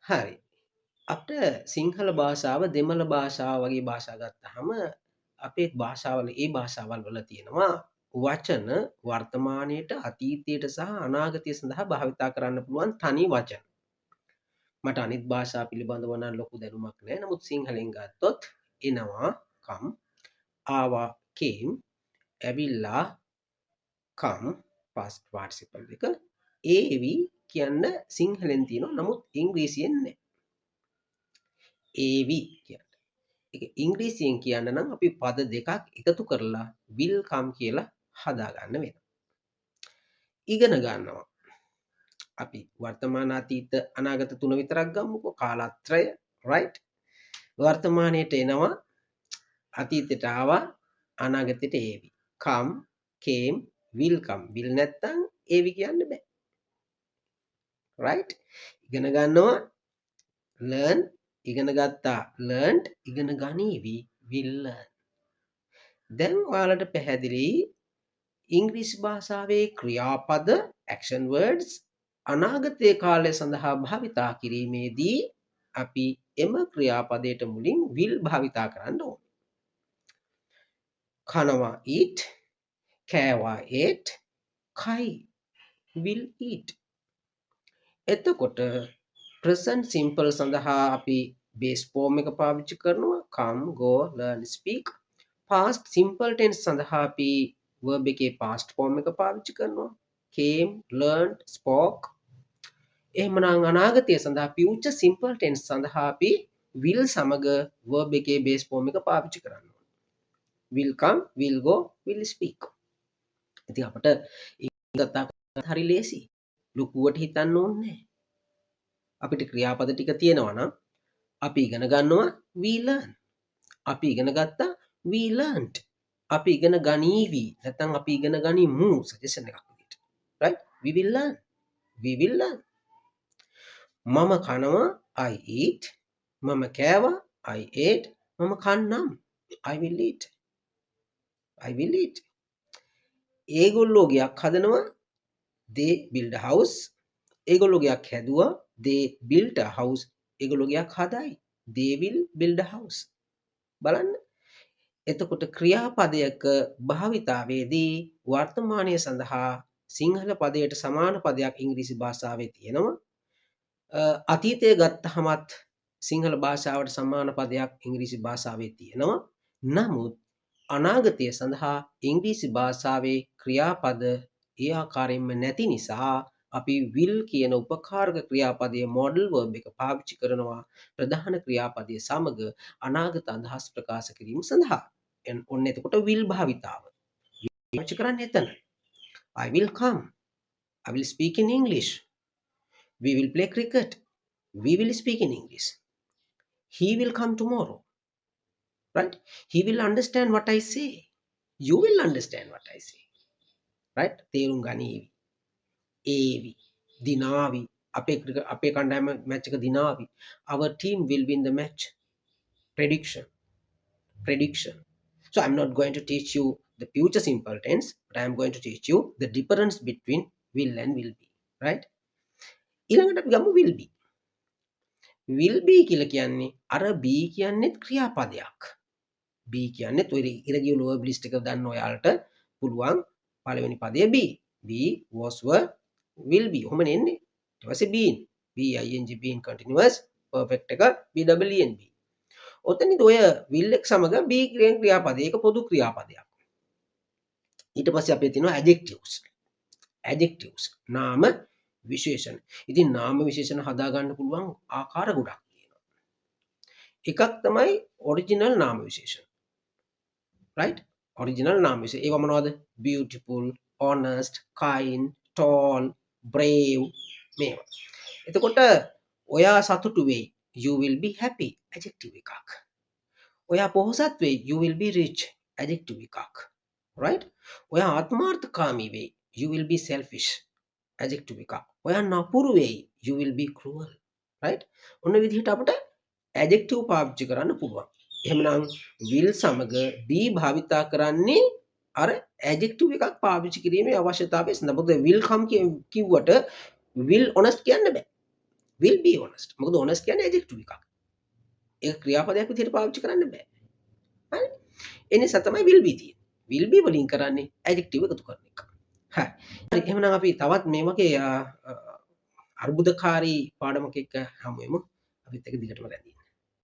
හරි. අපිට සිංහල භාෂාව දෙමළ භාෂාව වගේ භාෂා ගත්තාම අපේ භාෂාවල ඒ භාෂාවල් වල තියෙනවා වචන වර්තමානයට අතීතයට සහ අනාගතය සඳහා භාවිතා කරන්න පුළුවන් තනි වචන. මට අනිත් භාෂා පිළිබඳව නම් ලොකු දැනුමක් නැහැ. නමුත් සිංහලෙන් ගත්තොත් එනවා come ආවා came ඇවිල්ලා come past participle එක ඒවි කියන්න සිංහලෙන් තියෙනවා. නමුත් ඉංග්‍රීසියෙන් නැහැ. ඒවි කියන්න. ඒක ඉංග්‍රීසියෙන් කියන්න නම් අපි පද දෙකක් එකතු කරලා will come කියලා හදාගන්න වෙනවා. ඉගෙන ගන්නවා. අපි වර්තමාන අතීත අනාගත තුන විතරක් ගමුකෝ කාලත්‍රය right වර්තමානයට එනවා අතීතයට ආවා අනාගතයට ඒවි come came will come will නැත්තම් ඒවි කියන්න බෑ right ඉගෙන ගන්නවා learn ඉගෙන ගත්තා learned ඉගෙන ගනීවි will learn දැන් ඔයාලට පැහැදිලි ඉංග්‍රීසි භාෂාවේ ක්‍රියාපද action words අනාගතයේ කාලය සඳහා භාවිතා කිරීමේදී අපි එම ක්‍රියාපදයට මුලින් will භාවිතා කරන්න ඕන. කනවා eat, කෑවා ate, කයි will eat. එතකොට present simple සඳහා අපි base form එක පාවිච්චි කරනවා come, go, learn, speak. past simple tense සඳහා අපි verb එකේ past form එක පාවිච්චි කරනවා came, learned, spoke. එහෙමනම් අනාගතය සඳහා future simple tense සඳහා අපි will සමග verb එකේ base form එක පාවිච්චි කරනවා. will come, will go, will speak. ඉතින් අපිට කතා කරන්න හරි ලේසි. ලොකුවට හිතන්න ඕනේ නැහැ. අපිට ක්‍රියාපද ටික තියෙනවා නම් අපි ඉගෙන ගන්නවා we learn. අපි ඉගෙන ගත්තා we learned. අපි ඉගෙන ගනීවි නැත්නම් අපි ඉගෙන ගනිමු සජෙෂන් එකක් විදිහට. right? we will learn. we will learn. මම කනවා I eat. මම කෑවා I ate. මම කන්නම් I will eat. I will eat. ඒගොල්ලෝ ගයක් හදනවා they build a house. ඒගොල්ලෝ ගයක් හැදුවා they built a house. ඒගොල්ලෝ ගයක් හදයි they will build a house. බලන්න. එතකොට ක්‍රියාපදයක භාවිතාවේදී වර්තමානයේ සඳහා සිංහල පදයට සමාන පදයක් ඉංග්‍රීසි භාෂාවේ තියෙනවා. අතීතය ගත්තහමත් සිංහල භාෂාවට සමාන පදයක් ඉංග්‍රීසි භාෂාවේ තියෙනවා. නමුත් අනාගතය සඳහා ඉංග්‍රීසි භාෂාවේ ක්‍රියාපද ඒ ආකාරයෙන්ම නැති නිසා අපි will කියන උපකාරක ක්‍රියාපදයේ model verb එක පාවිච්චි කරනවා ප්‍රධාන ක්‍රියාපදයේ සමග අනාගත අදහස් ප්‍රකාශ කිරීම සඳහා. ඔන්න එතකොට will භාවිතාව. පාවිච්චි කරන්නේ එතන. I will come. I will speak in English. We will play cricket. We will speak in English. He will come tomorrow. Right? He will understand what I say. You will understand what I say. Right? තේරුම් ගනීවි. ඒවි. දිනාවි. අපේ කණ්ඩායම match එක දිනාවි. Our team will win the match. Prediction. Prediction. So I'm not going to teach you the future simple tense, but I'm going to teach you the difference between will and will be. Right? ඊළඟට අපි ගමු will be. will be කියලා කියන්නේ අර be කියන්නේත් ක්‍රියාපදයක්. be කියන්නේත් ඔය irregular verb list එක දන්න ඔයාලට පුළුවන් පළවෙනි පදය be. be was were will be. ඔහොම නෙන්නේ. ඊට පස්සේ been. bing been continuous perfect එක been be. ඔතනදි ඔය will එක සමග be කියන ක්‍රියාපදය ඒක පොදු ක්‍රියාපදයක්. ඊට පස්සේ අපේ තියෙනවා adjectives. adjectives නාම විශේෂණ. ඉතින් නාම විශේෂණ හදා ගන්න පුළුවන් ආකාර ගොඩක් තියෙනවා. එකක් තමයි original නාම විශේෂණ. right? original නාම විශේෂණ. ඒවා මොනවද? beautiful, honest, kind, tall, brave මේවා. එතකොට ඔයා සතුටු වෙයි. you will be happy. adjective එකක්. ඔයා පොහොසත් වෙයි. you will be rich. adjective එකක්. right? ඔයා ආත්මාර්ථකාමී වෙයි. you will be selfish. adjective එකක්. ඔයා නපුරු වෙයි. you will be cruel. right? ඔන්න විදිහට අපිට adjective පාවිච්චි කරන්න පුළුවන්. එහෙමනම් will සමග be භාවිතා කරන්නේ අර adjective එකක් පාවිච්චි කිරීමේ අවශ්‍යතාවය සඳහා. මොකද will come කිව්වට will honest කියන්න බෑ. will be honest. මොකද honest කියන්නේ adjective එකක්. ඒක ක්‍රියාපදයක් විදිහට පාවිච්චි කරන්න බෑ. හරි. ඒ නිසා තමයි will be තියෙන්නේ. will be වලින් කරන්නේ adjective එකතු කරන එක. හරි. හරි එහෙනම් අපි තවත් මේ වගේ අර්බුදකාරී පාඩමක එක්ක හමු වෙමු. අපිත් එක දිගටම රැඳී